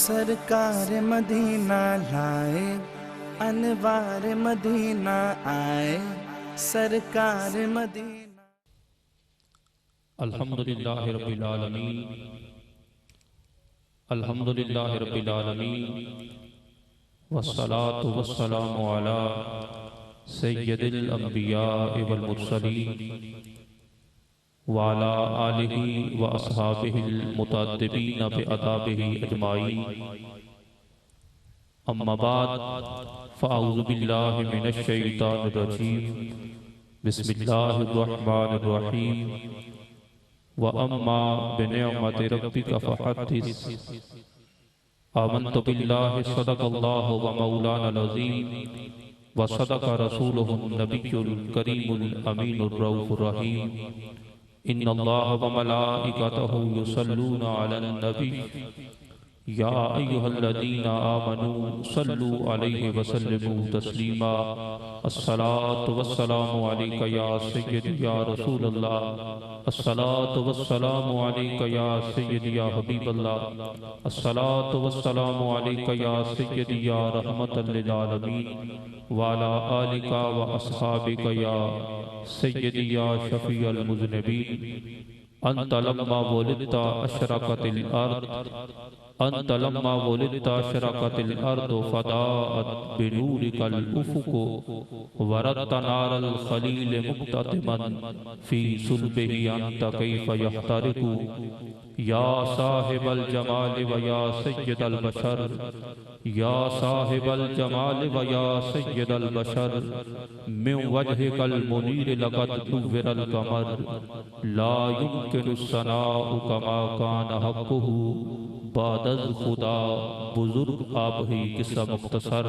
सरकार मदीना लाए, अनवार मदीना आए, सरकार मदीना। अल्हम्दुलिल्लाहि रब्बिल आलमीन, अल्हम्दुलिल्लाहि रब्बिल आलमीन, वस्सलातु वस्सलामु अला सय्यदिल अंबिया वल मुरसलीन व अला आलिहि व अस्हाबिहिल मुतअद्दिबीन बिअदाबिहि अजमाईन। अम्मा बाद फ़अऊज़ु बिल्लाहि मिनश शैतानिर रजीम। बिस्मिल्लाहिर रहमानिर रहीम। व अम्मा बिनिअमति रब्बिका फ़हद्दिस। आमन्तु बिल्लाहि सदक़ल्लाहु व मौलानल अज़ीम व सदक़ रसूलुहुन नबियुल करीमुल अमीनुर रऊफ़ुर रहीम। इन्नल्लाह व मलाइकतहु युसल्लूना अलन नबी या अय्युहल्लज़ीना आमनू सल्लू अलैहि व सल्लिमू तस्लीमा। अस्सलातु वस्सलामु अलैका या सय्यदी या रसूलल्लाह। अस्सलातु वस्सलामु अलैका या सय्यदी या हबीबल्लाह। अस्सलातु वस्सलामु अलैका या सय्यदी या रहमतल लिल आलमीन व अला आलिका व अस्हाबिका या सय्यदी या शफीअल मुज़निबीन। अंत लम्मा वुलिदता अशरक़तिल अर्द, अंत लम्मा वुलिदता अशरक़तिल अर्द फ़दाअत बिनूरिकल उफ़ुक़ु वरदत नारल ख़लील मुक़ततिमन फ़ी सुल्बिही अंत कैफ़ यहतरिक़ु या साहिबल जमाल व या सय्यदल बशर, या साहिबल जमाल व या सय्यदल बशर। मिन वजहिकल मुनीर लक़द नुव्विरल क़मर, ला युमकिनु सनाउ कमा कान हक़्क़ुहु बादज़ खुदा। बुजुर्ग आप ही किस्सा मुख्तसर।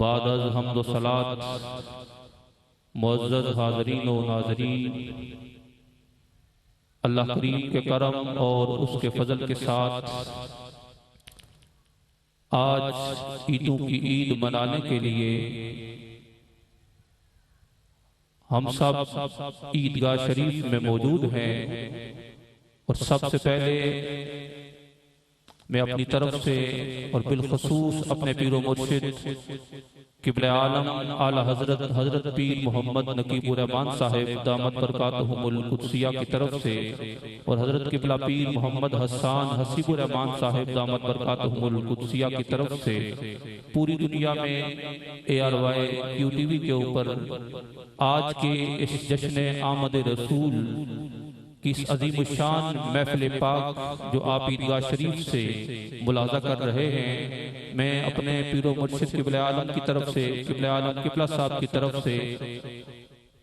बादज़ हम्द व सलात मुअज़्ज़ज़ हाज़रीन व नाज़रीन, अल्लाह करीम के करम और उसके फजल के साथ आज ईदों की ईद मनाने के लिए हम सब ईदगाह शरीफ में मौजूद हैं। और सबसे पहले मैं अपनी तरफ से और बिलखसूस अपने पीरो मुर्शिद क़िब्ले आलम आला हजरत पीर मोहम्मद नकीबुर रहमान साहिब दामत बरकातहुमुल कुद्सिया की तरफ से और हजरत क़िबला पीर मोहम्मद हसन हसीबुर रहमान साहिब दामत बरकातहुमुल कुद्सिया की तरफ से पूरी दुनिया में ARY QTV के ऊपर आज के इस जश्न आमद रसूल की इस अजीम शान महफिल पाक जो आप ईदगाह शरीफ से मुलाजा कर रहे हैं, मैं अपने पीरो मुर्शिद क़िब्ले आलम की तरफ से, क़िब्ले आलम क़िबला साहब की तरफ से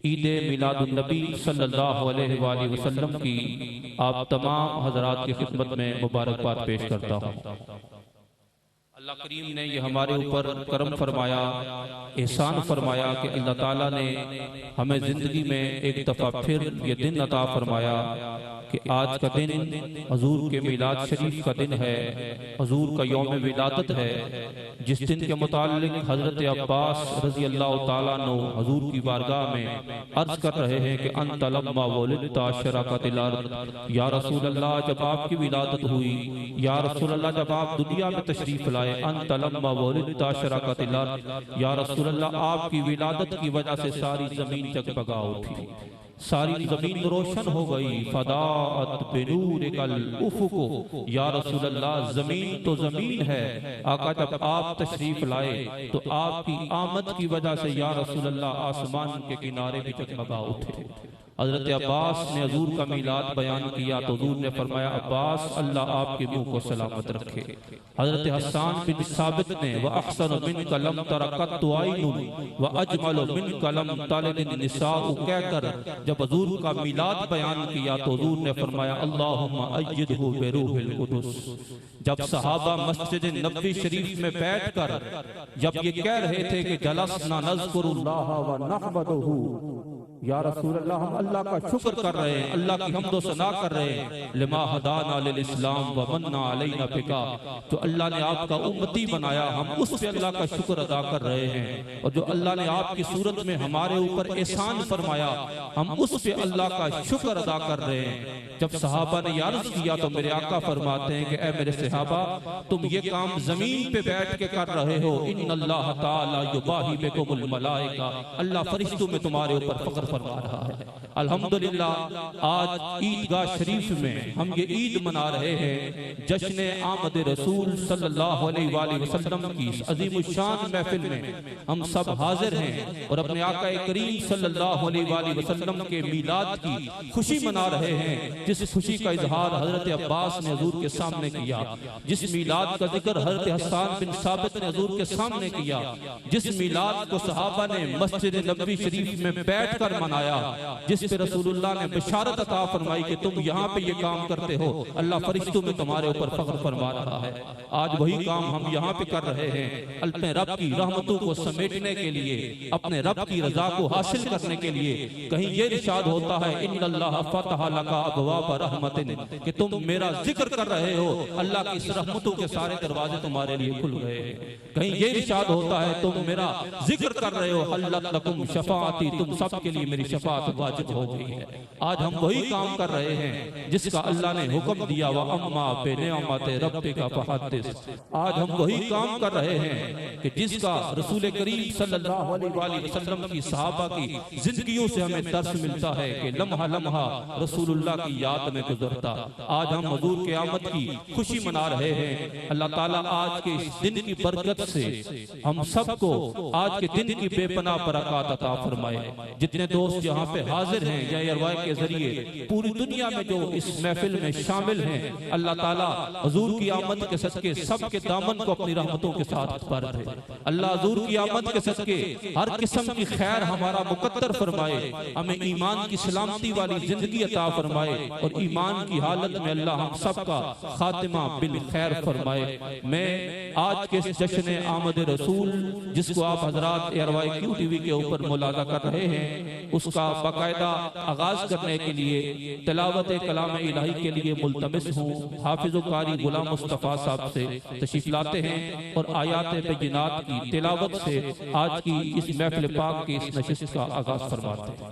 ईद मिलादुन नबी सल्लल्लाहु अलैहि वसल्लम की आप तमाम हजरात की खिदमत में मुबारकबाद पेश करता हूँ। अल्लाह करीम ने ये हमारे ऊपर करम फरमाया, एहसान फरमाया कि अल्लाह ताला ने हमें जिंदगी में एक दफ़ा फिर ये दिन अता फरमाया कि आज का दिन हजूर के मिलाद शरीफ का दिन है, हजूर का यौम विलादत है, जिस दिन के मुताल्लिक हजरत अब्बास रज़ी अल्लाह ताला अन्हु हजूर की बारगाह में अर्ज कर रहे हैं कि अंत लम्मा वुलिदता अशरक़तिल अर्द, या रसूल अल्लाह जब आपकी विलादत हुई, या रसूल अल्लाह जब आप दुनिया में तशरीफ लाए, अंत लम्मा वुलिदता अशरक़तिल अर्द, या रसूल अल्लाह आपकी विलादत की वजह से सारी जमीन जगमगा उठी, सारी जमीन रोशन हो गई। फदाअत बिनूरिकल उफ़ुक़ु, या रसूल अल्लाह जमीन तो जमीन है, आका जब आप तशरीफ लाए तो आपकी आमद की वजह से या रसूल अल्लाह आसमान के किनारे भी जगमगा उठे। हजरत अब्बास ने हजूर का मीलाद बयान किया तो हजूर ने फरमाया, अब्बास अल्लाह आपके मुंह को सलामत रखे। हजरत हसन बिन साबित ने व अहसन मिन कलम तरकत आइनुन व अजमल मिन कलम तालिदिन निसाउ कहकर जब हजूर का मीलाद बयान किया तो हजूर ने फरमाया, अल्लाहुम्मा अय्यिदहु बिरूहिल कुदुस। जब सहाबा मस्जिद नबवी शरीफ में बैठकर जब ये कह रहे थे कि जलसना नज़कुरुल्लाह व नहमदुहु या रसूल अल्लाह, हम अल्लाह का शुक्र कर रहे हैं, अल्लाह की हम्दो सना कर रहे हैं। लिमा हदाना लिल इस्लाम व मन्ना अलैना बिका, जो अल्लाह ने आपका उम्मती बनाया, हम उस पे अल्लाह का शुक्र अदा कर रहे हैं। और जो अल्लाह ने आपकी सूरत में हमारे ऊपर एहसान फरमाया, हम उस पे अल्लाह का शुक्र अदा कर रहे हैं। जब सहाबा ने अर्ज किया तो मेरे आका फरमाते हैं कि ऐ मेरे सहाबा, तुम ये काम जमीन पे बैठ के कर रहे हो। इन्नल्लाह ताला युबाही बिकुमुल मलाइका, अल्लाह फरिश्तों में तुम्हारे ऊपर फख्र फरमा रहा है। अल्हम्दुलिल्लाह, आज ईदगाह शरीफ में हम ये ईद मना रहे हैं, जश्न आमद रसूल सल्लल्लाहु अलैहि वसल्लम की अजीम शान महफिल में हम सब हाजिर हैं और अपने आका करीम सल्लल्लाहु अलैहि वसल्लम के मीलाद की खुशी मना रहे हैं। जिस खुशी का इजहार हजरत अब्बास ने हजूर के सामने किया, जिस मीलाद का जिक्र हजरत हसन बिन साबित ने हजूर के सामने किया, जिस मीलाद को सहाबा ने मस्जिद नबवी शरीफ में बैठकर मनाया, जिस पे रसूलुल्लाह ने बशारत अता फरमाई कि तुम यहाँ पे ये काम करते हो, अल्लाह फरिश्तों में तुम्हारे ऊपर फख्र फरमा रहा है। आज वही काम हम यहाँ पे कर रहे हैं, अपने रब की रहमतों को समेटने के लिए, अपने रब की रजा को हासिल करने के लिए। कहीं ये इरशाद होता है, इन्नल्लाह फतह लका अबवाब रहमतिन, कि तुम मेरा जिक्र कर रहे हो, अल्लाह की इस रहमतों के सारे दरवाजे तुम्हारे लिए खुल गए हैं। कहीं ये इरशाद होता है, तुम मेरा जिक्र कर रहे हो, हल्लत लकुम शफाअती, तुम सब के लिए मेरी शफाअत वाजिब हो गई है। आज हम वही काम कर रहे हैं जिसका अल्लाह ने हुक्म दिया, व अम्मा बिनिअमति रब्बिका फहद्दिस। आज हम वही काम कर रहे हैं कि जिसका रसूल करीम सल्लल्लाहु अलैहि वसल्लम की सहाबा की जिंदगियों से हमें दर्श मिलता है कि लम्हा लम्हा रसूलुल्लाह की याद में गुजरता। आज हम हुजूर क़यामत की खुशी मना रहे हैं। अल्लाह ताला आज के इस दिन की बरकत से हम सबको आज के दिन की बेपनाह बरकत अता फरमाए। जितने दोस्त यहाँ पे हाजिर हैं या अरवाह के जरिए पूरी दुनिया में जो इस महफिल में शामिल हैं, अल्लाह ताला हुजूर की आमद के सदके सबके दामन को अपनी रहमतों के साथ भर दे। अल्लाह हुजूर की आमद के सदके हर किस्म की खैर हमारा मुकद्दर फरमाए, हमें ईमान की सलामती वाली जिंदगी अता फरमाए और ईमान की हालत में अल्लाह हम सबका खातिमा बिल खैर फरमाए। मैं आज के इस जश्न आमद रसूल जिसको आप हजरात अरवाह क्यू टीवी के ऊपर मुलाजा कर रहे हैं, उसका बाकायदा आगाज करने के लिए तिलावत कलाम इलाही के लिए मुल्तमिस हूँ, हाफिज़ कारी गुलाम मुस्तफ़ा साहब से तशरीफ लाते हैं और आयात बैयिनात की तिलावत से आज की इस महफिल पाक की इस नशिस्त का आगाज फरमाते हैं।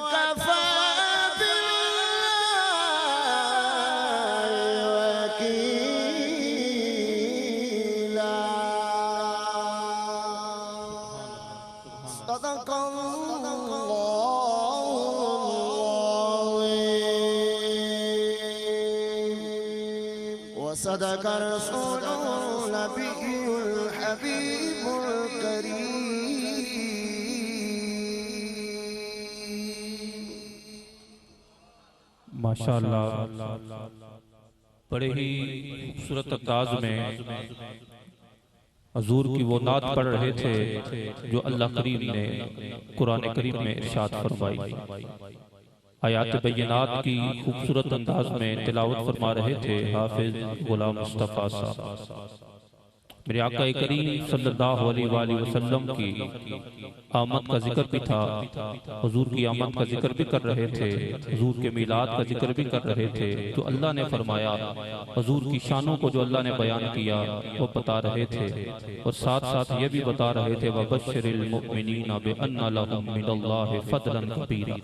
वकफा बिल्लाहि वकीला। सदक़ल्लाहुल अज़ीम व सदक़ रसूलुन नबियुल हबीबुल करीम। माशाअल्लाह, बड़े ही खूबसूरत अंदाज में हजूर की वो नात पढ़ रहे थे जो अल्लाह करीम ने कुरान करीम में इरशाद फरमाई। आयात बैयनात की खूबसूरत अंदाज में तिलावत फरमा रहे थे हाफिज गुलाम मुस्तफ़ा साहब। मेरे आका करीम सल्लल्लाहु अलैहि वसल्लम की आमद का जिक्र भी था, हुजूर की आमद का जिक्र भी कर रहे थे, हुजूर के मिलाद का जिक्र भी कर रहे थे। तो अल्लाह ने फरमाया, हुजूर की शानों को जो अल्लाह ने बयान किया वो बता रहे थे, और साथ साथ ये भी बता रहे थे वबश्शिरिल मुमिनीना बिअन्ना लहुम मिनल्लाहि फज़लन कबीरा,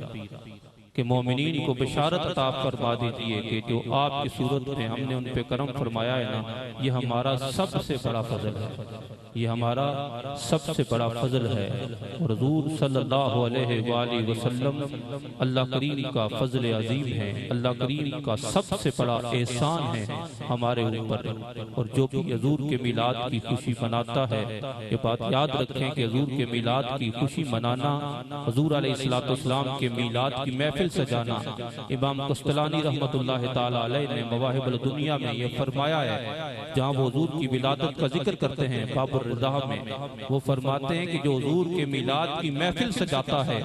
कि मोमिनीन को बिशारत अता फरमा दीजिए कि जो आपकी सूरत में हमने उन पे करम फरमाया है ना, ये हमारा सबसे बड़ा फजल है, ये हमारा सबसे बड़ा फजल है। और हुजूर सल्लल्लाहु अलैहि वसल्लम अल्लाह करीम का फजल अजीम है, अल्लाह करीम का सबसे बड़ा एहसान है हमारे ऊपर। और जो भी हुजूर के मिलाद की खुशी मनाता है, ये बात याद रखें कि हुजूर के मिलाद की खुशी मनाना, हुजूर अलैहिस्सलाम के मिलाद की महफिल सजाना, इमाम कस्तलानी रहमतुल्लाह ताला अलैह ने मवाहिबुल दुनिया में ये फरमाया है, जहाँ वो हुजूर की विलादत का जिक्र करते हैं बाबुर रिज़ा में, वो फरमाते हैं कि जो हुजूर के मिलाद की महफिल सजाता है,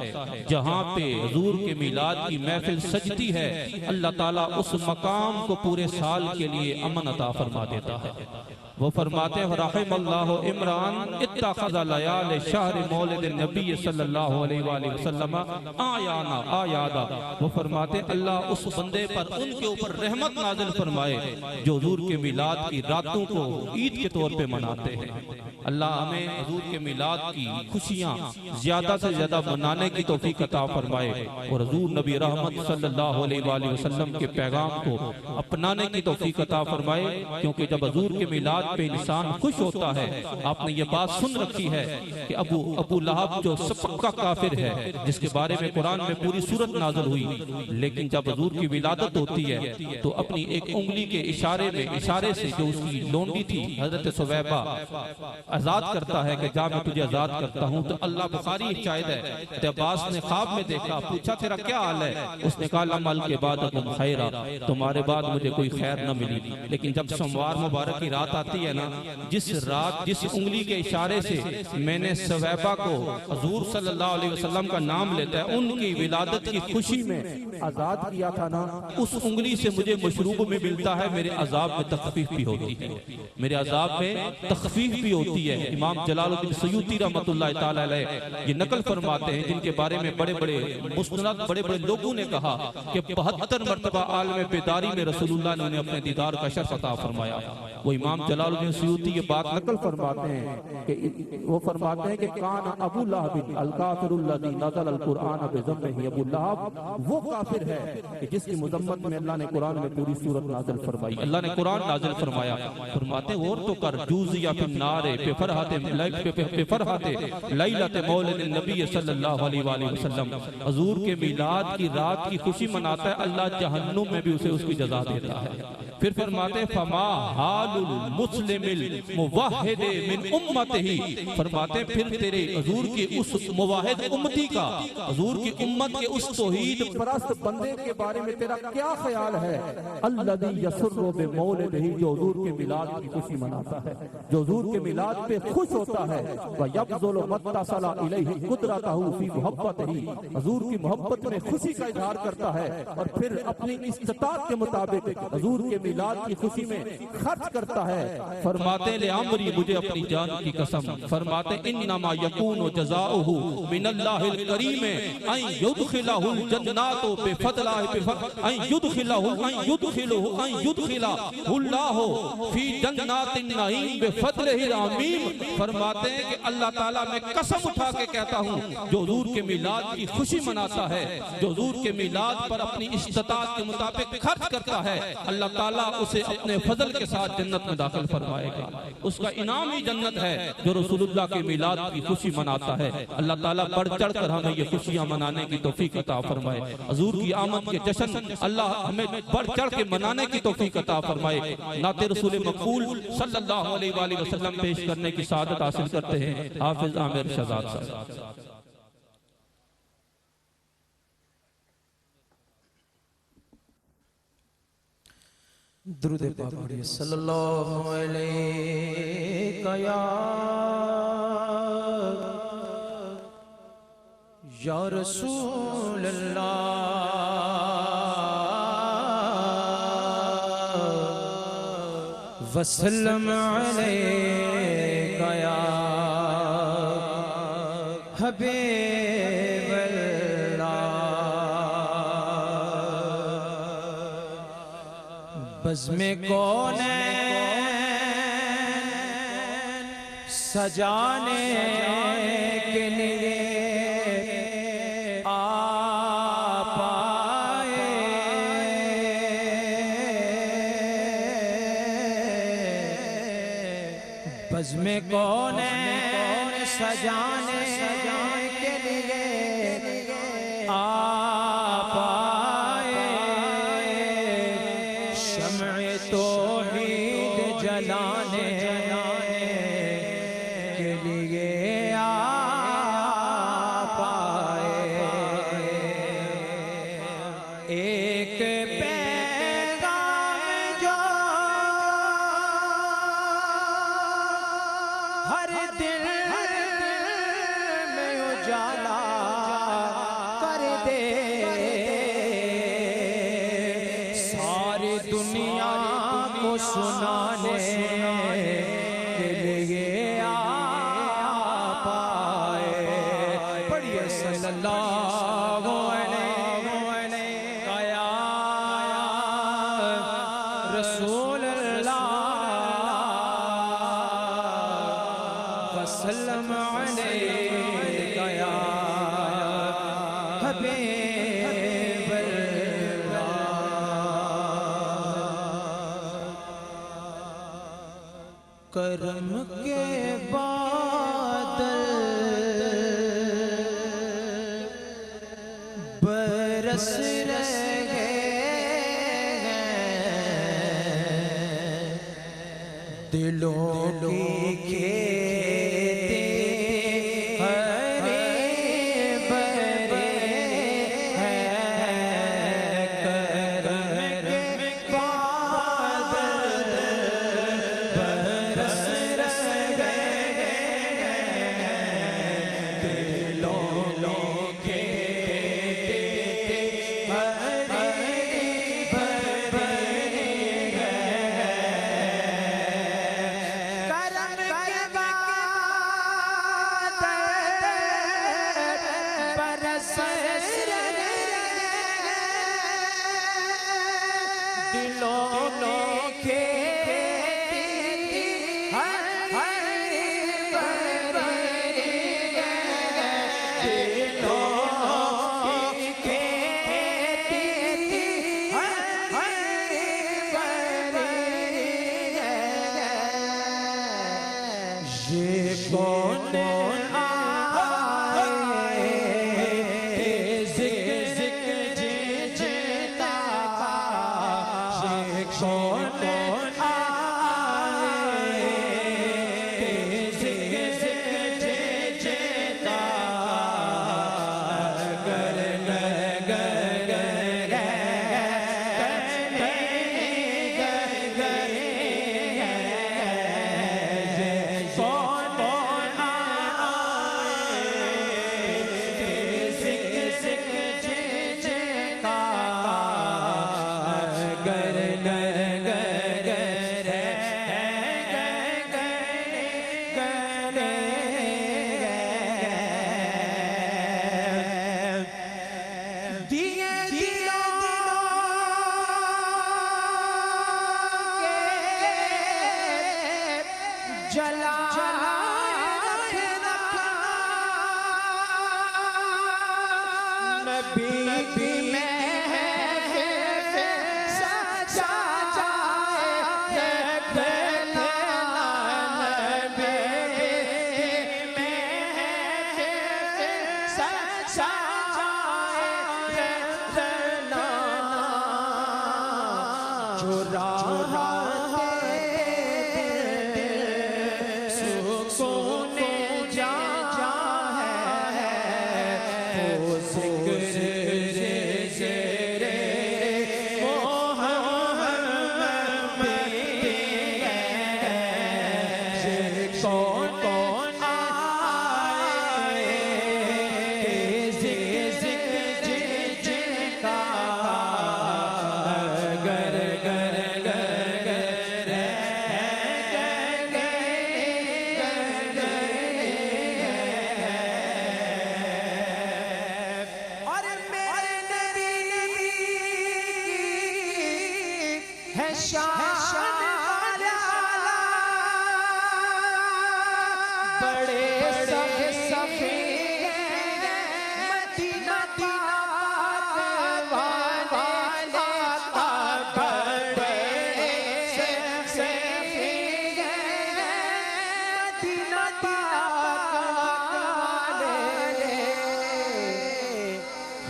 जहाँ पे हुजूर के मिलाद की महफिल सजती है, अल्लाह ताला उस मकाम को पूरे साल के लिए अमन अता फरमा देता है। वो फरमाते हैं रहमल्लाहु इमरान इत्तखज़ लयाल शहर मौलिद नबी सल्लल्लाहु अलैहि वसल्लम आयाना आयादा। वो फरमाते हैं अल्लाह उस बंदे पर, उनके ऊपर रहमत नाजिल फरमाए जो हुजूर के मिलाद की रातों को ईद के तौर पे मनाते हैं। अल्लाह हमें हुजूर के मिलाद की खुशियाँ ज्यादा से ज्यादा मनाने की तौफीक अता फरमाए, और हुजूर नबी रहमत सल्लल्लाहु अलैहि वसल्लम के पैगाम को अपनाने की तौफीक अता फरमाए। क्योंकि जब हुजूर के मिलाद पे इंसान खुश होता है, आपने ये बात सुन रखी है कि अबू लहब जो पक्का काफिर है, जिसके बारे में कुरान में पूरी सूरत नाज़िल हुई, लेकिन जब हुजूर की विलादत होती है तो अपनी एक उंगली के इशारे से जो उसकी लोंडी थी हजरत सुवैबा आजाद करता है कि जा मैं तुझे आजाद करता हूँ। तो अल्लाह बुखारी शायद है, अब्बास ने ख्वाब में देखा, पूछा तेरा क्या हाल है? उसने कहा लमल के बाद तुम खैरा, तुम्हारे बाद मुझे कोई खैर न मिली। लेकिन जब सोमवार मुबारक की रात आती है ना, जिस उंगली के इशारे से मैंने सुवैबा को हुजूर सल्लल्लाहु अलैहि वसल्लम का नाम लेता है, उनकी विलादत की खुशी में आजाद किया था ना, उस उंगली से मुझे मशरूब में मिलता है, मेरे अजाब में तखफीफ भी होती है, मेरे अजाब में तखफीफ भी होती है। इमाम जलालुद्दीन सयूती रहमतुल्लाह ताला अलैह ये नकल फरमाते हैं, जिनके बारे में बड़े बड़े मुस्नद बड़े बड़े लोगों ने कहा कि 72 मरतबा आलम बेदारी में रसूलुल्लाह ने उन्हें अपने दीदार का शर्फ अता फरमाया। वो इमाम जलालुद्दीन सयूती ये बात नकल फरमाते हैं कि वो फरमाते हैं कि कान अबू लहब अल काफिरुल लज़ी नज़ल अल कुरान बिज़म्मिही। अबू लहब वो काफिर है कि जिसकी मुज़म्मत में अल्लाह ने कुरान में पूरी सूरत नाज़िल फरमाई, अल्लाह ने कुरान नाज़िल फरमाया। फरमाते और तो कर जूज़िया फिन नारे पे फरहाते लैलत मौलिद नबी सल्लल्लाहु अलैहि वसल्लम। हुजूर के मिलाद की रात की खुशी मनाता है, अल्लाह जहन्नुम में भी उसे उसकी जज़ा देता है। फिर फरमाते फमा हालुल मुस्लिमिल मुवahhid मिन उम्मतिही। फरमाते फिर तेरे हुजूर के उस मुवाहिद उम्मती का, हुजूर की उम्मत के उस तौहीद परस्त बंदे के बारे में तेरा क्या ख्याल है? अल्लज़ी यसुर्रु बिमौलिदिही, जो हुजूर के मिलाद की खुशी मनाता है, जो हुजूर के मिलाद पे खुश होता है। व यब्ज़ुलु मत्तसला इलैहि कुदरतहु फी मुहब्बतिही, हुजूर की मोहब्बत में खुशी का इजहार करता है, और फिर अपनी इस्तिताअत के मुताबिक हुजूर के मिलाद की खुशी में खर्च करता है। फरमाते ले अमरी, मुझे अपनी जान की कसम, फरमाते इन्नमा यकूनु जज़ाउहु मिनल्लाहिल करीम अन युदखिलहुल जन्नातु बिफदलिही अन युदखिलहुल्लाहु फी जन्नातिन नईम बिफदलिही आमीन मीम फरमाते हैं कि अल्लाह ताला मैं कसम उठा के कहता हूँ जो हुजूर के मिलाद की खुशी मनाता है, जो हुजूर के मिलाद पर अपनी इस्तिताअत के मुताबिक खर्च करता है, अल्लाह ताला उसे अपने फजल के साथ जन्नत में दाखिल फरमाएगा। उसका इनाम ही जन्नत है जो रसूलुल्लाह के मिलाद की खुशी मनाता है। अल्लाह ताला बढ़ चढ़ कर हमें ये खुशियां मनाने की तौफीक अता फरमाए। हुजूर की आमद के जश्न अल्लाह हमें बढ़ चढ़ के मनाने की तौफीक अता फरमाए। नाते रसूल मकबूल सल्लल्लाहु अलैहि वसल्लम पेश करने की सादत हासिल करते हैं हाफिज आमिर शहजाद साहब। दुरूद पाक पढ़िए सल्लल्लाहु अलैहि या रसूल अल्लाह वसल्लम अलैका या हबीब बज़्मे कौनैन सजाने के लिए आप आए, बज़्मे कौनैन सजाने के लिए आप आए, शम्अ तौहीद जलाने के लिए आप आए। एक पैगाम जो हर दिल में उजाला कर दे, सारी दुनिया को सुनाने के लिए आप आए। पढ़िए सल्लल्लाहु अलैहि या रसूल अल्लाह वसल्लम अलैका या हबीब करम के बादल बरस रहे हैं, दिलों की खेती हरे भरे हैं। करम के बादल बरस रहे हैं, दिलों की खेती हरे भरे हैं। करम के बादल बरस रहे हैं, दिलों की खेती हरे भरे हैं, दिलों की खेती हरे भरे हैं। ये कौन आए ज़िक्र जीता, ये कौन आए ज़िक्र जीता, गर जला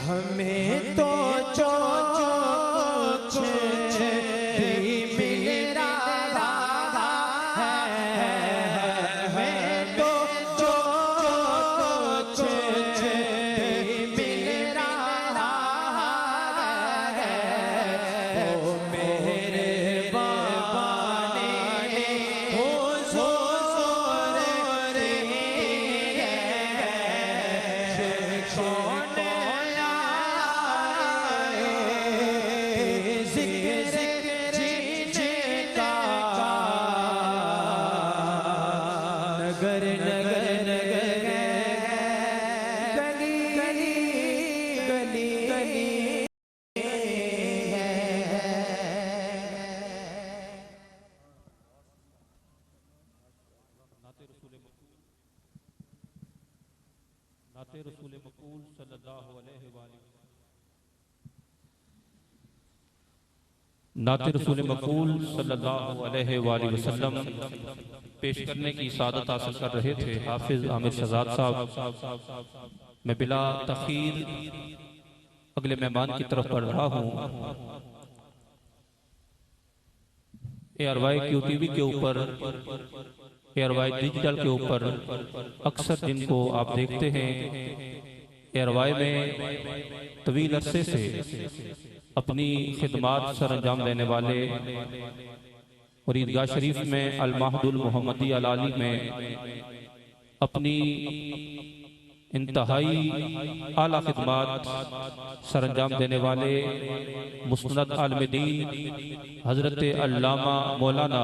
हमें तो जो कुछ भी मिल रहा है, हमें तो जो कुछ भी मिल रहा है, वो मेरे बाबा ने हुज़ूर दी है। कौन नगर नगर नगर गली गली गली गली नाते रसूल मकबूल सल्लल्लाहु अलैहि नाते रसूल मकबूल सल्लल्लाहु अलैहि वसल्लम पेश करने की सादत हासिल कर रहे थे हाफिज आमिर शहजाद साहब। मैं बिला तखीर अगले मेहमान की तरफ बढ़ रहा हूँ। ARY QTV के ऊपर, ARY डिजिटल के ऊपर अक्सर जिनको आप देखते हैं, ARY में तवील अरसे से अपनी खिदमात सर अंजाम देने वाले और ईदगाह शरीफ में अल महदुल मोहम्मदी अल आली में अपनी इंतहाई आला खिदमात सर अंजाम देने वाले मुस्नद आलम दीन हजरत अल्लामा मौलाना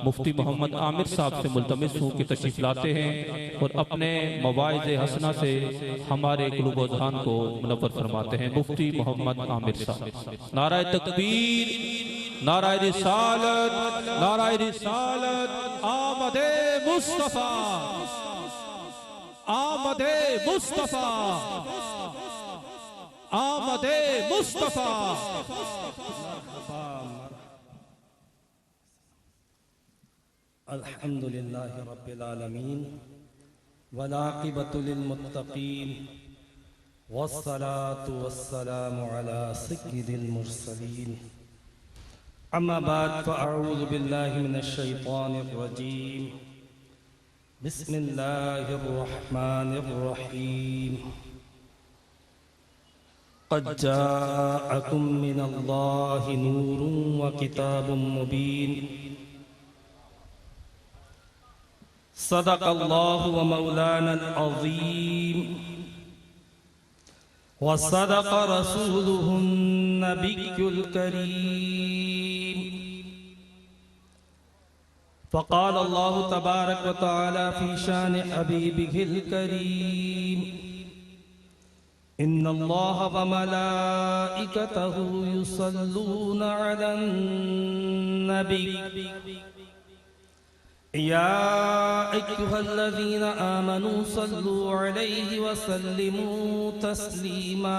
मुफ्ती मोहम्मद आमिर साहब से मुल्तमिस हूँ कि तशरीफ लाते हैं और अपने मवाइज़ हसना से हमारे क़ुलूब व ज़हान को मुनव्वर फरमाते हैं। मुफ्ती मोहम्मद आमिर साहब। नाराए तकबीर, नाराए रिसालत, नाराए रिसालत, आमदे मुस्तफा, आमदे मुस्तफा, आमदे मुस्तफा। अल्हम्दुलिल्लाहि रब्बिल आलमीन वलाक़िबतु लिल मुत्तक़ीन वस्सलातु वस्सलामु अला सय्यिदिल मुरसलीन। अम्मा बाद फ़अऊज़ु बिल्लाहि मिनश शैतानिर रजीम। बिस्मिल्लाहिर रहमानिर रहीम। क़द जाअकुम मिनल्लाहि नूरुन व किताबुम मुबीन। सदक़ल्लाहु व मौलाना अज़ीम व सदक़ रसूलुहुन नबियुल करीम। फ़क़ाल अल्लाहु तबारक व तआला फ़ी शान हबीबिहिल करीम। इन्नल्लाह व मलाइकतहु युसल्लूना अलन नबी या अय्युहल्लज़ीना आमनू सल्लू अलैहि व सल्लिमू तस्लीमा।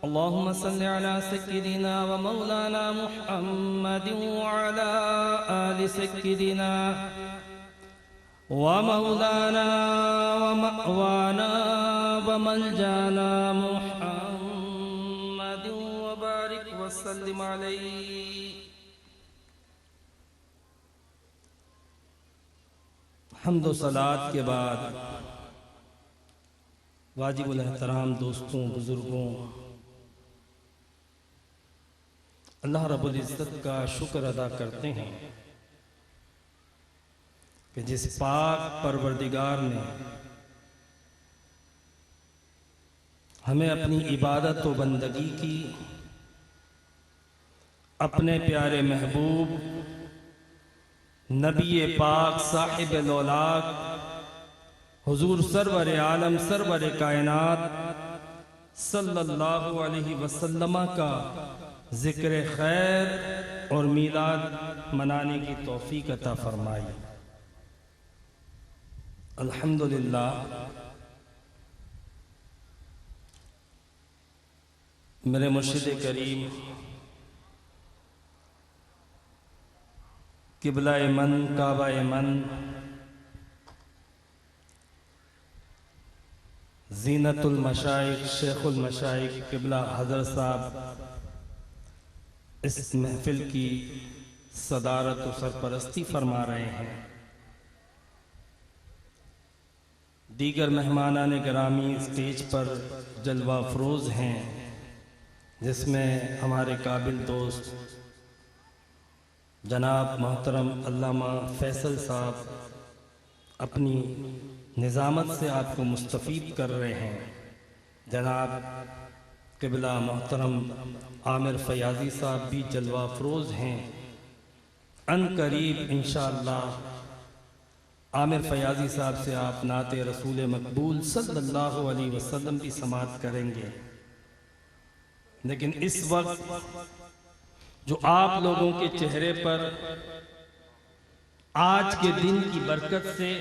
अल्लाहुम्मा सल्लि अला सय्यिदिना व मौलाना मुहम्मदिन व अला आलि सय्यिदिना व मौलाना व मअवाना व मलजाना मुहम्मदिन व बारिक वसल्लिम अलैहि। हम्द व सलात के बाद वाजिबुल एहतराम दोस्तों, बुजुर्गों, अल्लाह रब्बुल इज़्ज़त का शुक्र अदा करते हैं कि जिस पाक परवरदिगार ने हमें अपनी इबादत व बंदगी की अपने प्यारे महबूब नबी पाक साहिब लौलाक हुजूर सरवर आलम सरवर कायनात सल्लल्लाहु अलैहि वसल्लम का ज़िक्र खैर और मीलाद मनाने की तौफीक अता फरमाई। अल्हम्दुलिल्लाह। मेरे मुर्शिद करीम किबला मन काबा मन ज़ीनतुल मशाइख शेखुल मशाइख किबला हज़रत साहब इस महफिल की सदारत और सरपरस्ती फरमा रहे हैं। दीगर मेहमानान गिरामी स्टेज पर जलवा अफरोज़ हैं, जिसमें हमारे काबिल दोस्त जनाब मोहतरम अल्लामा फैसल साहब अपनी निज़ामत से आपको मुस्तफ़ीद कर रहे हैं। जनाब किबला मोहतरम आमिर फयाजी साहब भी जलवा अफरोज़ हैं। अन करीब इंशाअल्लाह आमिर फयाजी साहब से आप नाते रसूल मकबूल सल्लल्लाहु अलैहि वसल्लम की समाअत करेंगे। लेकिन इस वक्त जो आप लोगों के चेहरे पर आज के दिन की बरकत से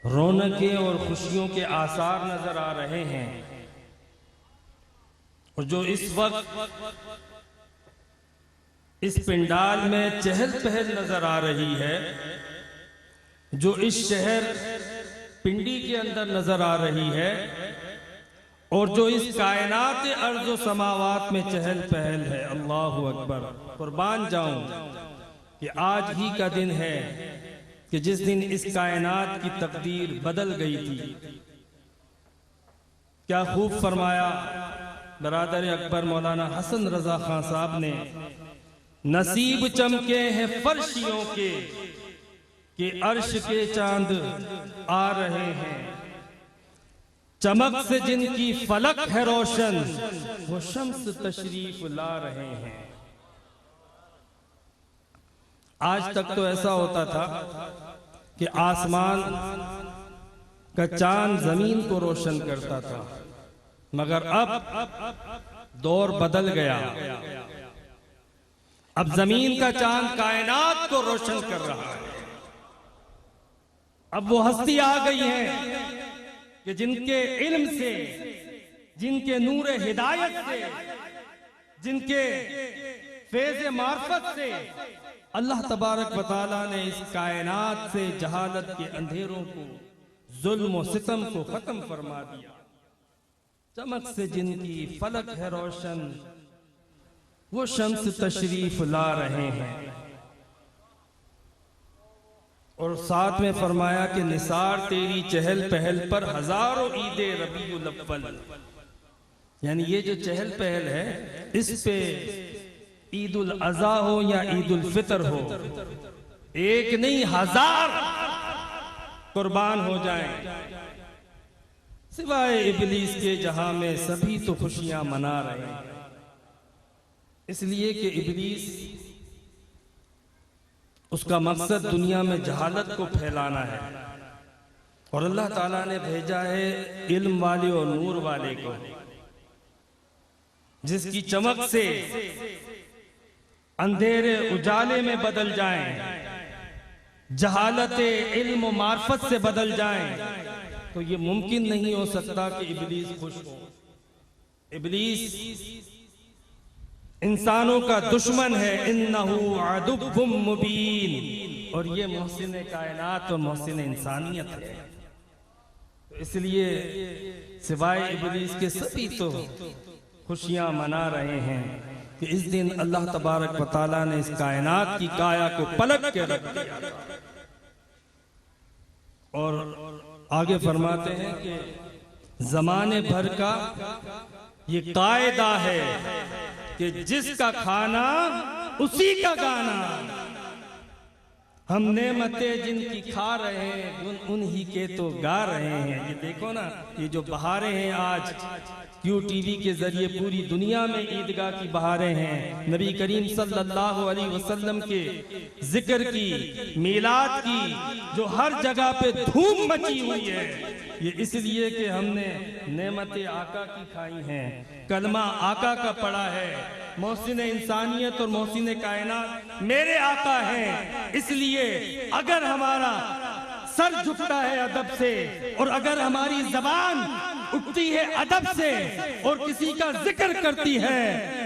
रौनकें और खुशियों के आसार नजर आ रहे हैं, और जो इस वक्त इस पिंडाल में चहल पहल नजर आ रही है, जो इस शहर पिंडी के अंदर नजर आ रही है, और जो इस कायनात अर्ज़ व समावात में चहल पहल है, अल्लाहु अकबर। कुर्बान जाऊं कि आज ही का दिन है कि जिस दिन इस कायनात की तकदीर बदल गई थी। क्या खूब फरमाया बरादर अकबर मौलाना हसन रजा खान साहब ने, नसीब चमके हैं फर्शियों के कि अर्श के चांद आ रहे हैं, चमक से जिनकी फलक है रोशन वो शम्स तशरीफ ला रहे हैं। आज तक तो ऐसा होता था कि आसमान का चांद जमीन को रोशन करता था, मगर अब दौर बदल गया। अब जमीन का चांद कायनात को रोशन कर रहा है। अब वो हस्ती आ गई है कि जिनके इल्म से, जिनके नूर हिदायत से, जिनके फैज़ मार्फत से अल्लाह तबारक व तआला ने इस कायनात से जहालत के अंधेरों को, जुल्म और सितम को खत्म फरमा दिया। चमक से जिनकी फलक है रोशन वो शम्स तशरीफ ला रहे हैं। और साथ में फरमाया कि निसार तेरी चहल पहल पर हजारों ईदे रबीउल अव्वल, यानी ये जो चहल पहल है इस पे ईदुल अज़ा हो या ईदुल फितर हो, एक नहीं हजार कुर्बान हो जाएं, सिवाय इबलीस के जहां में सभी तो खुशियां मना रहे हैं। इसलिए कि इबलीस, उसका मकसद दुनिया में जहालत को फैलाना है, और अल्लाह ताला ने भेजा है इल्म वाले और नूर वाले को, जिसकी चमक से अंधेरे उजाले में बदल जाएं, जहालत इल्म और मार्फत से बदल जाएं। तो ये मुमकिन नहीं हो सकता कि इबलीस खुश हो। इबलीस इंसानों का दुश्मन है, इन्नहु अदुव्वुम मुबीन, और ये मोहसिन कायनात और मोहसिन इंसानियत है। तो इसलिए सिवाय इबलीस के सभी तो खुशियां मना रहे हैं कि इस दिन अल्लाह तबारक व तआला ने इस कायनात की काया को पलट के रख दिया। और आगे फरमाते हैं कि जमाने भर का ये कायदा है कि जिसका खाना उसी का गाना। हम नेमतें जिनकी खा रहे हैं उन्हीं के तो गा रहे हैं। ये देखो ना, ये जो बहारें हैं आज QTV के जरिए पूरी दुनिया में ईदगाह की बहारें हैं। नबी करीम सल्लल्लाहु अलैहि वसल्लम के जिक्र की, मीलाद की जो हर जगह पे धूम मची हुई है, ये इसलिए कि हमने नेमतें आका की खाई हैं, कलमा आका का पढ़ा है। मोहसिन इंसानियत और मोहसिन कायनात मेरे आका हैं। इसलिए अगर हमारा सर झुकता है अदब से और अगर हमारी जबान उठती है अदब से और किसी का जिक्र करती है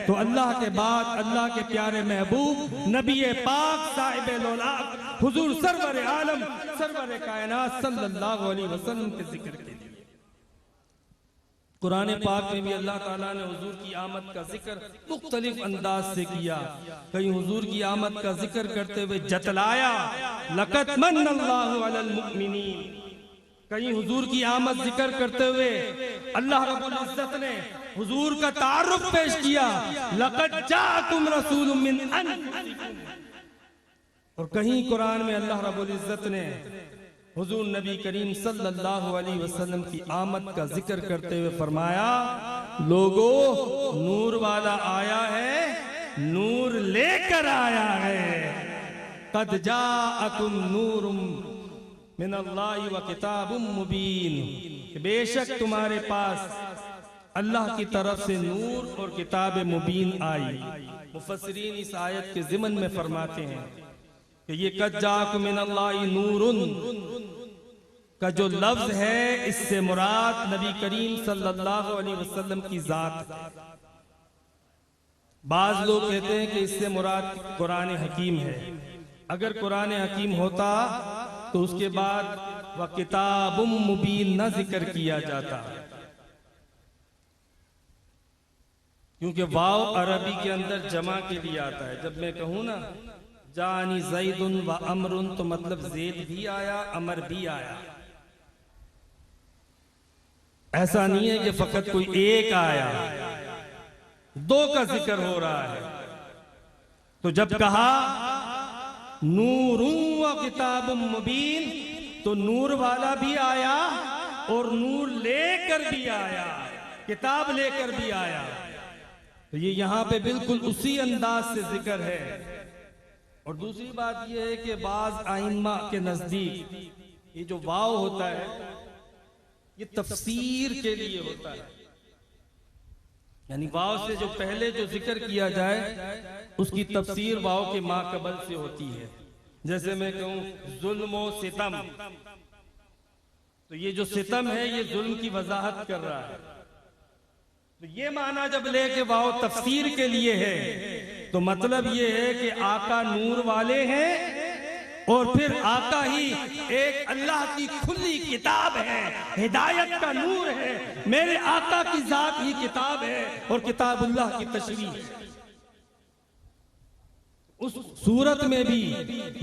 तो अल्लाह के बाद अल्लाह के प्यारे महबूब नबी पाक साहिब लौलाक हुजूर सरवर आलम सरवर कायनात सल्लल्लाहु अलैहि वसल्लम के जिक्र के लिए कुरान पाक में भी अल्लाह ताला ने हुजूर की आमद का जिक्र मुख्तलिफ अंदाज से किया। कहीं हुजूर की आमद का जिक्र करते हुए जतलाया, लक़द मन्नल्लाहु अलल मुमिनीन। कहीं हुजूर की आमद जिक्र करते हुए अल्लाह रब्बुल इज्जत ने हुजूर का तारुफ पेश किया, लक़द जाअकुम रसूलुम मिन अनफुसिकुम। और कहीं कुरान में अल्लाह रब्बुल इज्जत ने हुजूर नबी करीम सल्लल्लाहु अलैहि वसल्लम की आमद का जिक्र करते हुए फरमाया, लोगो नूर वाला आया है, नूर लेकर आया है। कद जाअकुम नूरुम मिनल्लाहि व किताबुम मुबीन। बेशक तुम्हारे पास अल्लाह की तरफ से नूर और किताब मुबीन आई। मुफस्सिरीन इस आयत के ज़िमन में फरमाते हैं कि ये कद जाअकुम मिनल्लाहि नूरुन का जो लफ्ज है, इससे मुराद नबी करीम सल्लल्लाहु अलैहि वसल्लम की जात। बाज लोग कहते हैं कि इससे मुराद कुरान हकीम है। अगर कुरान हकीम होता तो उसके बाद वह किताबुम मुबीन न जिक्र किया जाता, क्योंकि वाव अरबी के अंदर जमा के लिए आता है। जब मैं कहूं ना जानी ज़ैदुन व अमरुन, तो मतलब ज़ैद भी आया, अमर भी आया। ऐसा नहीं है कि फकत कोई एक आया, दो का जिक्र हो रहा है। तो जब कहा नूरुम व किताबुम मुबीन, तो नूर वाला भी आया और नूर लेकर भी आया, किताब लेकर भी आया। तो ये यहां पे बिल्कुल उसी अंदाज से जिक्र है। और दूसरी बात यह है कि बाज आइम्मा के नजदीक ये जो वाव होता है ये तफसीर के लिए होता है, यानी वाव से जो पहले जो जिक्र किया जाए उसकी तफसीर वाव के माकबल से होती है। जैसे मैं कहूं जुल्म व सितम, तो ये जो सितम है ये जुल्म की वजाहत कर रहा है। तो ये माना जब लेके वाव तफसीर के लिए है तो मतलब ये है कि आका नूर वाले हैं और फिर आका ही एक अल्लाह की खुली किताब है, हिदायत का नूर है। मेरे आका की जात ही किताब है और किताबुल्लाह की तशरीह है। उस सूरत में भी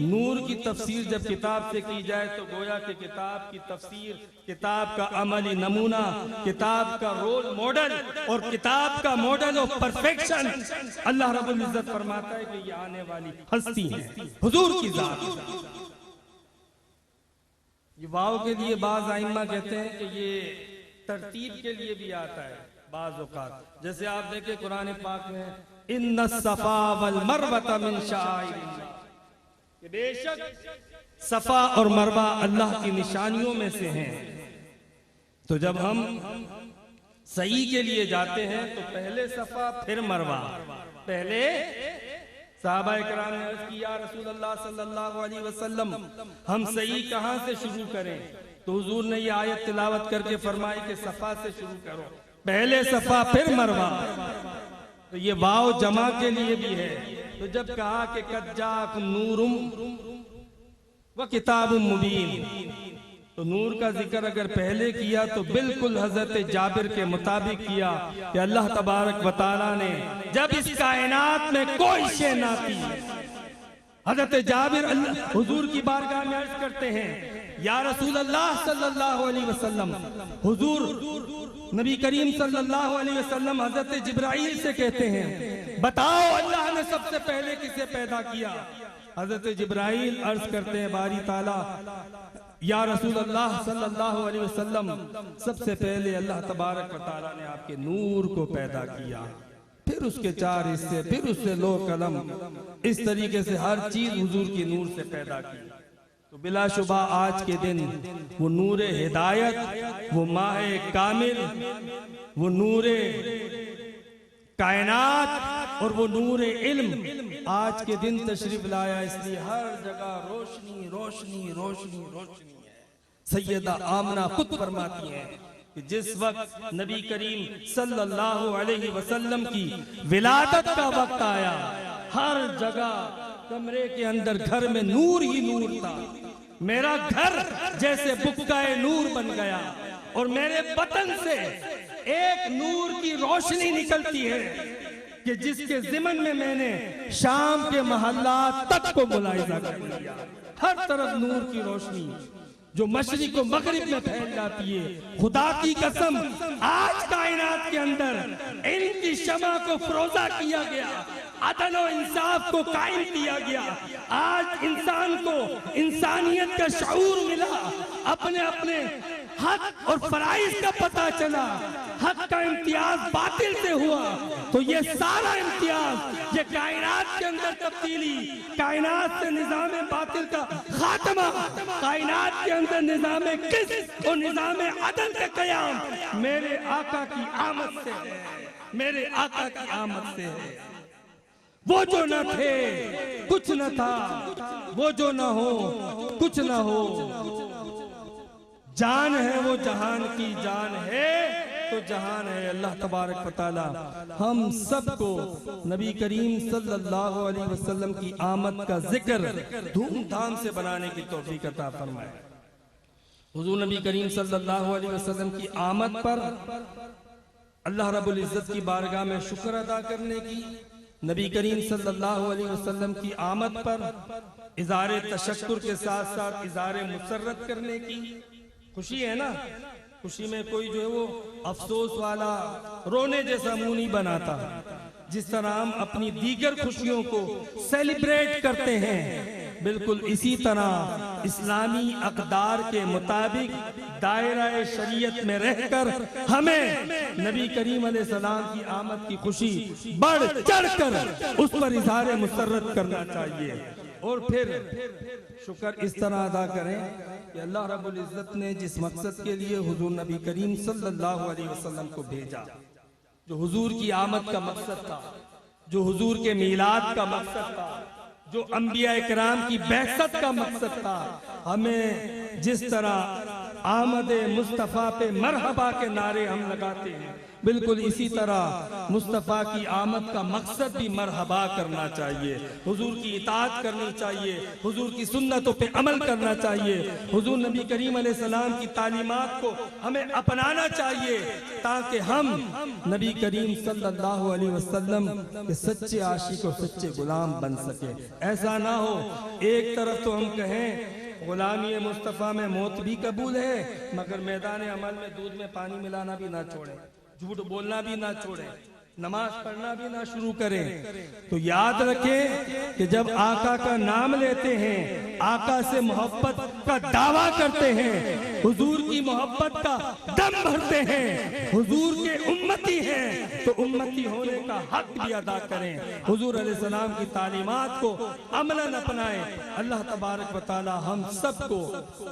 नूर की तफसीर जब किताब से की जाए तो गोया कि किताब की तफसीर, किताब का अमली नमूना, किताब का रोल मॉडल और किताब का मॉडल ऑफ परफेक्शन अल्लाह रब्बुल इज्जत फरमाता है कि ये आने वाली हस्ती है हुजूर की जात। ये वाव के लिए बाज आइम्मा कहते हैं कि ये तरतीब के लिए भी आता है बाज औकात। जैसे आप देखें कुरान पाक में इन्ना सफा वल मरवता मिन शाइरिल्लाह, बेशक सफा और मरवा अल्लाह की निशानियों में से हैं। तो जब हम सही के लिए जाते हैं तो पहले सफा फिर मरवा। पहले साहबा इकराम ने अर्ज की, या रसूल अल्लाह सल्लल्लाहु अलैहि वसल्लम हम सही कहां से शुरू करें? तो हुजूर ने ये आयत तिलावत करके फरमाई कि सफा से शुरू करो, पहले सफा फिर मरवा। तो ये वाव जमा के लिए भी है। तो जब कहा कि कद जाअकुम नूरुम व किताबुम मुबीन, तो नूर का जिक्र अगर पहले किया तो बिल्कुल हजरत जाबिर के मुताबिक किया कि अल्लाह तबारक व तआला ने जब इस कायनात में कोई शे ना थी, हजरत जाबिर हुजूर की बारगाह में अर्ज करते हैं, या रसूल अल्लाह सल्लल्लाहु अलैहि वसल्लम, हुजूर नबी करीम सल्लल्लाहु अलैहि वसल्लम हजरत जिब्राइल से कहते हैं, बताओ अल्लाह ने सबसे पहले किसे पैदा किया? हजरत जिब्राइल अर्ज करते हैं बारी ताला, या रसूल अल्लाह सल्लल्लाहु अलैहि वसल्लम, सबसे पहले अल्लाह तबारक व तआला ने आपके नूर को पैदा किया, फिर उसके 4 हिस्से, फिर उससे लो कलम, इस तरीके से हर चीज हुजूर की नूर से पैदा की। तो बिलाशुबा आज के दिन वो नूर हिदायत, वो माह कामिल, वो नूर कायनात और वो नूर इल्म आज के दिन तशरीफ लाया, इसलिए हर जगह रोशनी रोशनी रोशनी रोशनी है। सैयदा आमना खुद फरमाती हैं कि जिस वक्त नबी करीम सल्लल्लाहु अलैहि वसल्लम की विलादत का वक्त आया, हर जगह कमरे के अंदर घर में नूर ही नूर था। मेरा घर जैसे बुक्काए नूर बन गया और मेरे बदन से एक नूर की रोशनी निकलती है कि जिसके ज़िमन में मैंने शाम के महल्लात तक को मुलाहिजा कर लिया। हर तरफ नूर की रोशनी जो मशरिक को मगरिब में फैल जाती है। खुदा की कसम, आज कायनात के अंदर इल्म की शमा को फरोजा किया गया, अदल और इंसाफ को कायम किया गया। आज इंसान को इंसानियत का शऊर मिला, अपने अपने हक और फराइज का पता चला, हक का इम्तियाज बातिल से हुआ। तो ये सारा इम्तियाज, ये कायनात के अंदर तब्दीली, कायनात से निजाम बातिल का खात्मा, कायनात के अंदर निजाम किस्त और निजाम अदल का कयाम मेरे आका की आमद से है, मेरे आका की आमद से है। वो जो न थे कुछ न था, वो जो न हो कुछ न हो, जान है वो जहान की जान है तो जहान है। अल्लाह तबारक व तआला हम सबको नबी करीम सल्लल्लाहु अलैहि वसल्लम की आमद का जिक्र धूमधाम से बनाने की तौफीक अता फरमाए। हुजूर नबी करीम सल्लल्लाहु अलैहि वसल्लम की आमद पर अल्लाह रब्बुल इज्जत की बारगाह में शुक्र अदा करने की, नबी करीम सल्लल्लाहु अलैहि वसल्लम की आमद पर इज़ारे तशक्कुर के साथ साथ इज़ारे मुसर्रत करने की। खुशी है ना, खुशी में कोई जो है वो अफसोस वाला रोने जैसा मुंह नहीं बनाता। जिस तरह हम अपनी दीगर खुशियों को सेलिब्रेट करते हैं, बिल्कुल इसी तरह इस्लामी अक़दार के मुताबिक दायरा शरीयत में रहकर हमें नबी करीम अलैहिस्सलाम की आमद की खुशी बढ़ चढ़कर उस पर इज़हार मुसर्रत करना चाहिए। और फिर शुक्र इस तरह अदा करें कि अल्लाह रब्बुल इज्जत ने जिस मकसद के लिए हुजूर नबी करीम सल्लल्लाहु अलैहि वसल्लम को भेजा, जो हुजूर की आमद का मकसद था, जो हुजूर के मीलाद का मकसद था, जो अंबिया इकराम की बैसत का मकसद था, हमें जिस तरह आमद मुस्तफ़ा पे मरहबा के नारे हम लगाते हैं, बिल्कुल इसी तरह मुस्तफ़ा की आमद का मकसद भी मरहबा करना चाहिए। हुजूर की इताअत करनी चाहिए, हुजूर की सुन्नतों पे अमल करना चाहिए, हुजूर नबी करीम अलैहिस्सलाम की तालीमात को हमें अपनाना चाहिए, ताकि हम नबी करीम सल्लल्लाहु अलैहि वसल्लम के सच्चे आशिक और सच्चे गुलाम बन सके। ऐसा ना हो एक तरफ तो हम कहें गुलामी मुस्तफ़ा में मौत भी कबूल है, मगर मैदान अमल में दूध में पानी मिलाना भी ना छोड़े, झूठ बोलना भी ना छोड़े, नमाज पढ़ना भी ना शुरू करें। तो याद रखें कि जब आका का नाम लेते हैं, आका से मोहब्बत का दावा करते हैं, हुजूर की मोहब्बत का दम भरते हैं, हुजूर के उम्मती हैं, तो उम्मती होने का हक भी अदा करें। हुजूर अलैहिस्सलाम की तालीमात को अमलन अपनाएं। अल्लाह तबारक व तआला हम सबको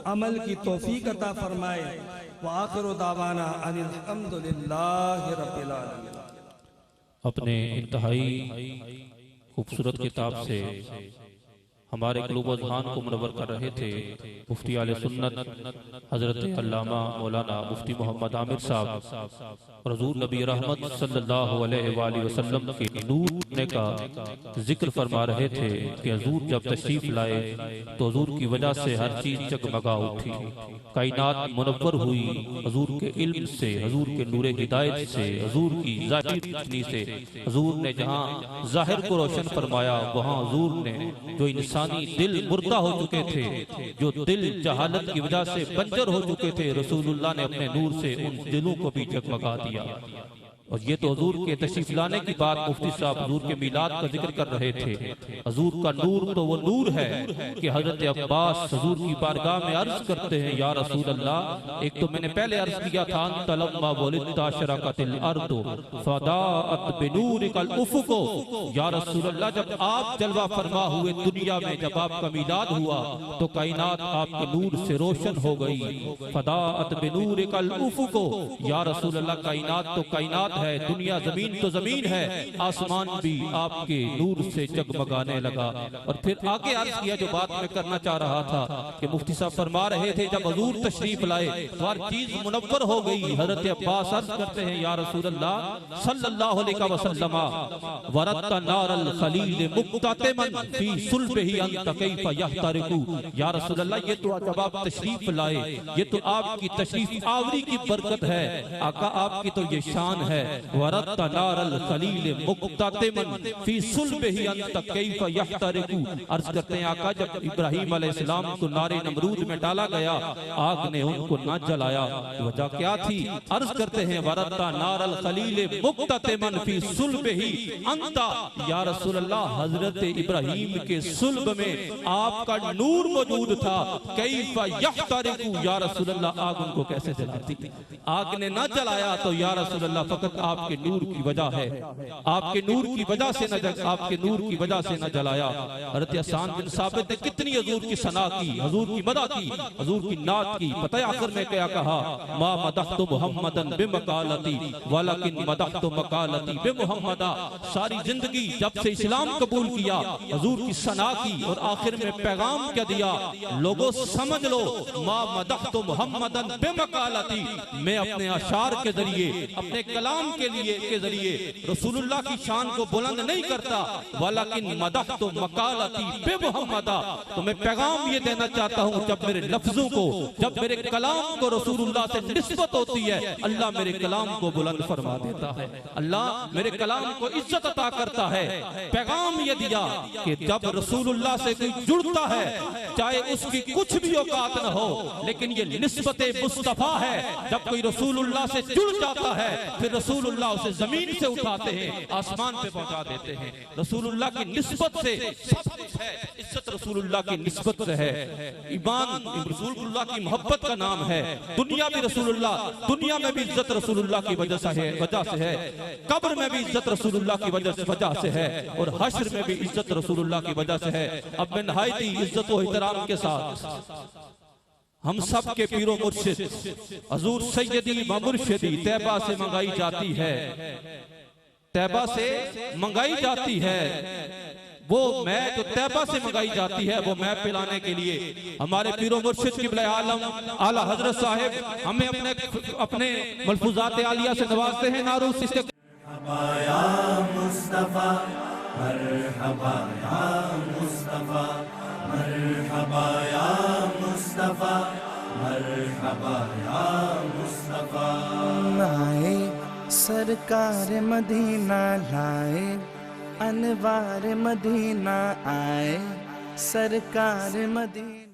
अमल की तौफीक अता फरमाए। व आखिरु दावाना अनिल हम्दुलिल्लाहि रब्बिल आलमीन। अपने इंतहाई खूबसूरत किताब से हमारे क़ुलूब अज़हान को मुनव्वर कर रहे थे मुफ्ती आले सुन्नत हज़रत अल्लामा मौलाना मुफ्ती मोहम्मद आमिर साहब, और हजूर नबी रहमत सल्लल्लाहु अलैहि वसल्लम के नूर ने का जिक्र फरमा रहे थे कि हजूर जब तशरीफ लाए तो हजूर की वजह से हर चीज जगमगा उठी, कायनात मुनव्वर हुई हजूर के इल्म से, हजूर के नूरे हिदायत से, हजूर की ज़ाहिर रोशनी से। हजूर ने जहाँ जाहिर को रोशन फरमाया वहाँ हजूर ने जो इंसानी दिल मुर्दा हो चुके थे, जो दिल जहालत की वजह से बंजर हो चुके थे, रसूलुल्लाह ने अपने नूर से उन दिलों को भी जगमगा दिया। और ये तो हजूर के तशरीफ लाने की बात मुफ्ती साहब हजूर के मीलाद का जिक्र कर रहे थे। हजूर का नूर तो वो नूर है कि हजरत अब्बास हजूर की बारगाह में अर्ज करते हैं, या रसूल अल्लाह, एक तो मैंने पहले अर्ज किया था तलम्मा वलिदता शरकतिल अर्दु फदाअत बिनूरिकल उफुको, या रसूल अल्लाह, जब आप जलवा फरमा हुए दुनिया में, जब आपका मीलाद हुआ तो कायनात आपके नूर से रोशन हो गई। फदाअत बिनूरिकल उफुको, या रसूल अल्लाह, कायनात तो कायनात है, दुनिया जमीन तो जमीन है, आसमान भी आपके नूर से जगमगाने लगा। और फिर आगे अर्ज किया जो बात मैं करना चाह रहा था कि मुफ्ती साहब फरमा रहे थे जब हजूर तशरीफ लाए तो हर चीज मुनव्वर हो गई। हजरत अब्बास अर्ज करते हैं, या रसूल अल्लाह सल्लल्लाहु अलैहि वसल्लम वरत्ता नारल खलील मुक्तातिमन फी सुल्बिही अंत कैफ यहतरिकु, या रसूल अल्लाह, ये तो जब आप तशरीफ लाए, ये तो आपकी तशरीफ आवरी की बरकत है आका, आपकी तो ये शान है। वरत्ता नारल खलील मुक्तातिमन फी सुल्बिही अंत कैफ यहतरिकु, अर्ज करते हैं आका, जब इब्राहिम अलैहिस्सलाम को नारे नमरूद में डाला गया, आग ने उनको न जलाया, वजह क्या थी? अर्ज करते हैं वरत्ता नारल खलील मुक्तातिमन फी सुल्बिही अंत, या रसूल अल्लाह, हजरत इब्राहिम के सुल्ब में आपका नूर मौजूद था, कैफ यहतरिकु, या रसूल अल्लाह, आग उनको कैसे जलाती? आग ने न जलाया तो या रसूल अल्लाह फकत आपके नूर की वजह है, आपके नूर की वजह से न आपके नूर की वजह से न जलाया। हज़रत हसन बिन साबित ने कितनी हजूर की सना की, हजूर की मदह की, हजूर की नात की। पता है आखिर में क्या कहा? मा मदहतु मुहम्मदन बिमकालती वलकिन मदहतु मकालती बिमुहम्मदा, सारी जिंदगी जब से इस्लाम कबूल किया हजूर की सना की, और आखिर में पैगाम क्या दिया? लोगों समझ लो, मा मदहतु मुहम्मदन बिमकालती, मैं अपने अशार के जरिए, अपने कलाम के जरिए रसूलुल्लाह की शान को बुलंद नहीं करता, वलकिन मदहतु मकालती बिमुहम्मदा, तो मैं पैगाम ये देना चाहता हूँ, जब मेरे लफ्जों को, जब मेरे कलाम को रसूलुल्लाह से निस्बत होती है, अल्लाह मेरे कलाम को बुलंद फरमा देता है, अल्लाह मेरे कलाम को इज्जत अता करता है। पैगाम ये दिया कि जब रसूलुल्लाह से कोई जुड़ता है, चाहे उसकी कुछ भी औकात न हो, लेकिन ये निस्बत मुस्तफा है, जब कोई रसूलुल्लाह से जुड़ जाता है फिर रसूलुल्लाह उसे जमीन से उठाते हैं, आसमान पे पहुंचा देते हैं। रसूलुल्लाह की निस्बत से सब कुछ है, इज्जत रसूलुल्लाह की निस्बत से है, ईमान रसूलुल्लाह की मोहब्बत का नाम है, दुनिया भी रसूलुल्लाह, दुनिया में भी इज्जत रसूलुल्लाह की वजह से है, कब्र में भी इज्जत रसूलुल्लाह की वजह से है, और हश्र में भी इज्जत रसूलुल्लाह की वजह से है। अब मैं नहायती इज्जत और एहतराम के साथ हम सब के पीरो मुर्शिद हजूर सैयदी व मुर्शिदी तैबा से मंगाई जाती है, तैबा से मंगाई जाती है, वो मैं जो तैबा से मंगाई जाती है, वो मैं पिलाने के लिए हमारे पीरो मुर्शिद क़िबला आलम आला हजरत साहिब हमें अपने मलफूजात आलिया से नवाजते हैं। नारूस इसके या मुस्तफा मरहबा या मुस्तफा मरहबा या मुस्तफा मरहबा या मुस्तफा। आए सरकार मदीना लाए, अनवार मदीना आए, सरकार मदीना।